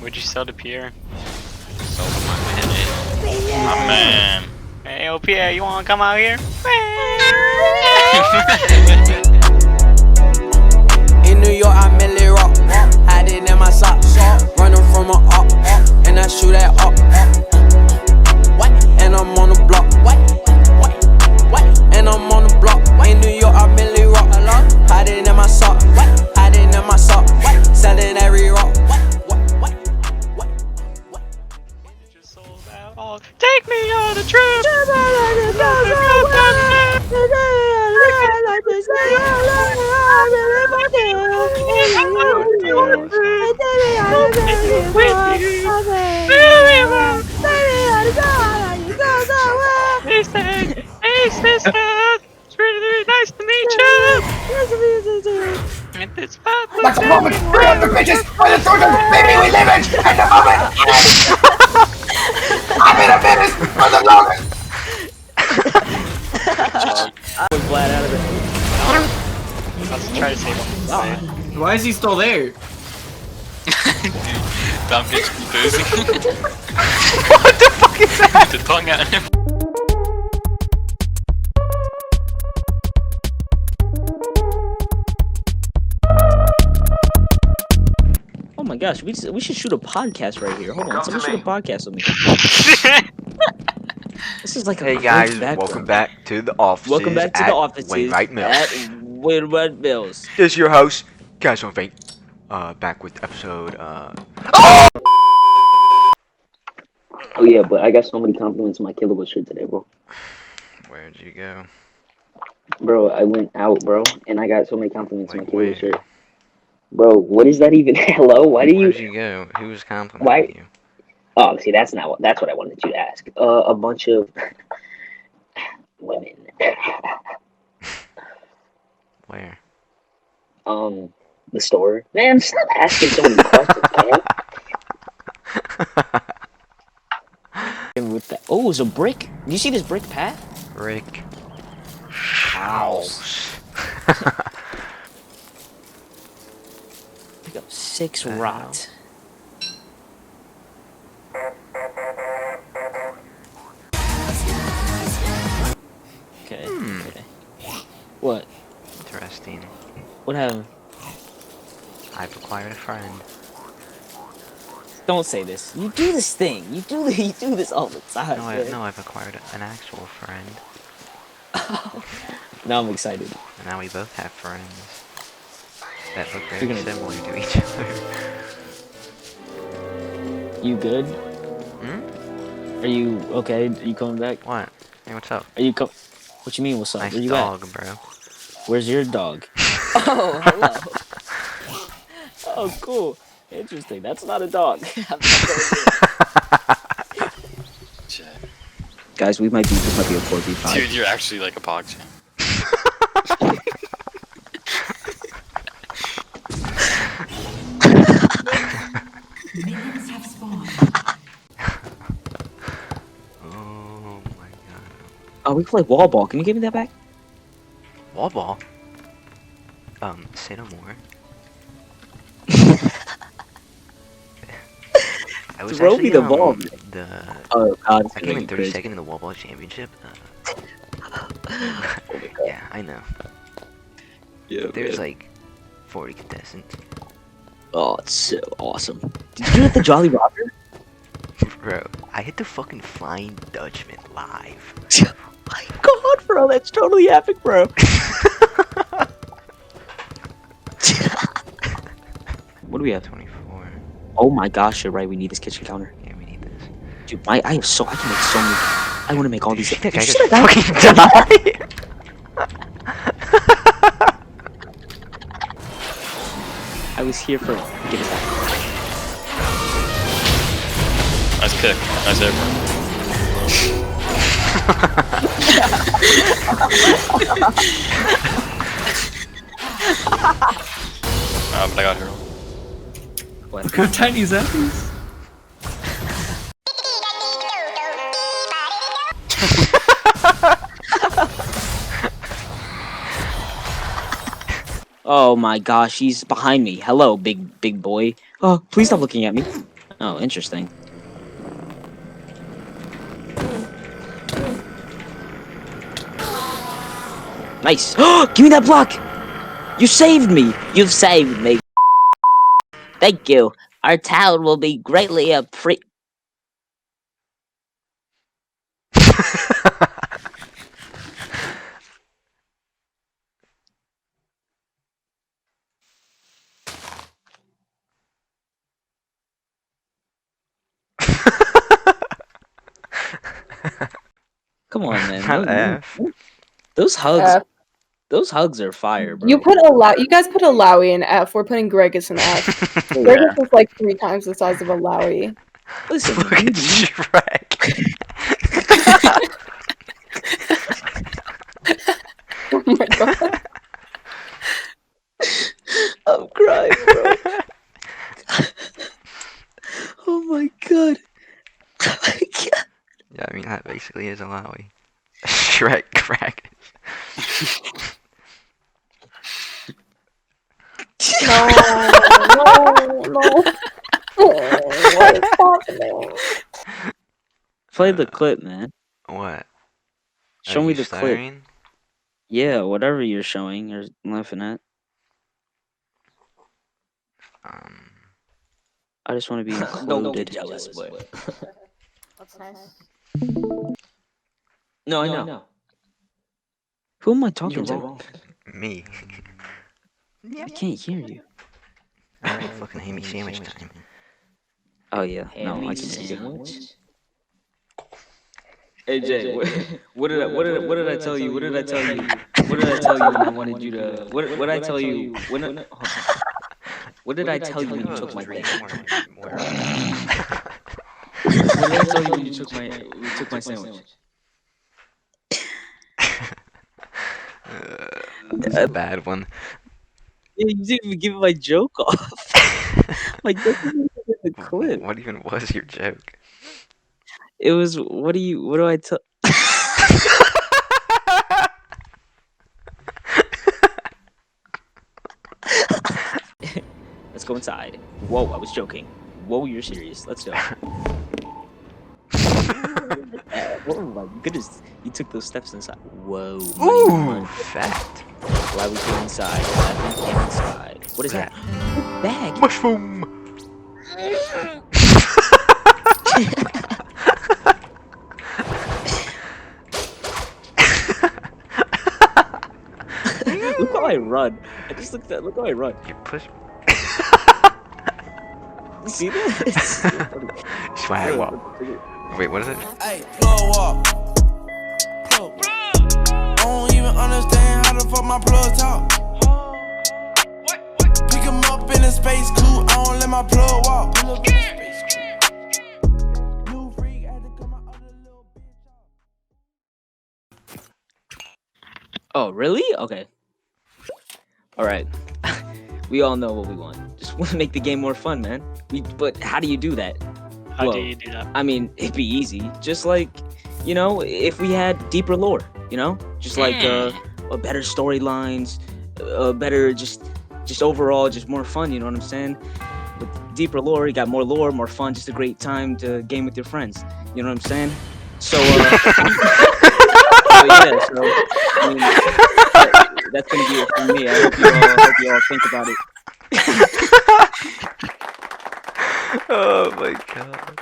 What'd you sell to Pierre? Sold my midget. My man. Hey, yo, Pierre, you wanna come out here? In New York, I merely rock, hiding in my socks, running from a up, and I shoot at up. And I'm on the block, and I'm on the block. In New York, I merely rock, hiding in my sock, hiding in my sock, selling every rock. Just sold out all. Take me on a trip. Hey sister, it's really nice to meet you. And this pop Like the moment, 300 bitches, for the children, baby, we live it, and the moment, I'm in a business for the longest. Let's try to save him. Why is he still there? Dumb gets boozy. What the fuck is that? The tongue at him. Oh my gosh, we should shoot a podcast right here. Hold on, someone shoot a podcast with me. This is like a Hey great guys, background. welcome back to the offices. Welcome back to at the offices Wainwright Mills. at Wainwright Mills. This is your host, Guys Don't Faint. Back with episode. Oh yeah, but I got so many compliments on my Killer shirt today, bro. Where'd you go? Bro, I went out, bro, and I got so many compliments on my Like Killer where? shirt. Bro, what is that even? Hello, why do Where'd you? you go? Who was complimenting Why? you? Oh, see, that's what I wanted you to ask. A bunch of women. Where? The store. Man, stop asking so many questions, man. And with that, oh, it's a brick. Do you see this brick path? Rick. House. Pick up 6 Wow. rot. Okay. Okay. What? Interesting. What happened? I've acquired a friend. Don't say this. You do this thing. You do this all the time. man. I've acquired an actual friend. Now I'm excited. And now we both have friends that look very You're gonna- similar to each other. You good? Hmm? Are you okay? Are you coming back? What? Hey, what's up? Are you co- What you mean? What's up? Nice Where you dog, at? bro. Where's your dog? Oh, hello. Oh, cool. Interesting. That's not a dog. Guys, this might be a 4v5. Dude, you're actually like a pog champ. Oh my god. Oh, we play wall ball. Can you give me that back? Wall ball? Say no more. I was Throw actually, me the ball, man. Oh God, it's I gonna came be in crazy. 32nd in the wall ball championship. Yeah, I know. Yeah, There's man. like 40 contestants. Oh, it's so awesome. Did you do it at the Jolly Roger? Bro, I hit the fucking Flying Dutchman live. My God, bro, that's totally epic, bro. What do we have? 24. Oh my gosh, you're right. We need this kitchen counter. Yeah, we need this. Dude, I can make so many. I want to make all these. I Did you could see that guy? fucking die. I was here for. Give it back. Nice pick. Nice airborne. But I got her. Look how tiny is that piece? Oh my gosh, he's behind me. Hello, big boy. Oh, please stop looking at me. Oh, interesting. Nice. Give me that block! You saved me! You've saved me. Thank you. Our town will be greatly Come on, man. Not F. Those hugs. F. Those hugs are fire, bro. You guys put a Lowy in F. We're putting Gregus in F. Gregus is like 3 times the size of a Lowy. Listen, Look at Shrek. Oh my god. I'm crying, bro. Oh my god. Oh my god. Yeah, I mean that basically is a Lowy. Shrek crack. No. What is happening? Play the clip, man. What? Show Are me you the clip. stuttering? Yeah, whatever you're showing or laughing at. I just want to be included. Don't get jealous, boy. That's nice. No, I know. Who am I talking You're to? wrong. Me. I can't hear you. Alright, fucking Hammy sandwich time. Oh yeah, no, I can hear you. Hey Jay, what did I tell you? What did I tell you? What did I tell you when I wanted you to? What did I tell you? What did I tell you when you took my thing? What did I tell you when you took my sandwich? That's a bad one. Yeah, you didn't even give my joke off. My joke isn't in the clip. What even was your joke? It was, what do I tell? Let's go inside. Whoa, I was joking. Whoa, you're serious. Let's go. Oh my goodness, you took those steps inside. Whoa. Ooh, fact. Why we go inside? Why we came inside? What is that? Bag. Mushroom. Look how I run. I just looked at. Look how I run. You push. You see that? It's so funny. Swag walk. Wait, what is it? Hey, plug walk. I don't even understand how the fuck my plug talk. Pick him up in a space coupe. I don't let my plug walk. Pull up in a space coupe. New freak had to come out of the little bitch. Oh, really? Okay. All right. We all know what we want. Just want to make the game more fun, man. But how do you do that? How do you do that? I mean, it'd be easy. Just like, you know, if we had deeper lore, you know? Just like better storylines, better just overall, just more fun, you know what I'm saying? With deeper lore, you got more lore, more fun, just a great time to game with your friends. You know what I'm saying? So, so yeah, so, I mean, that's gonna be it for me. I hope you all think about it. Oh my god.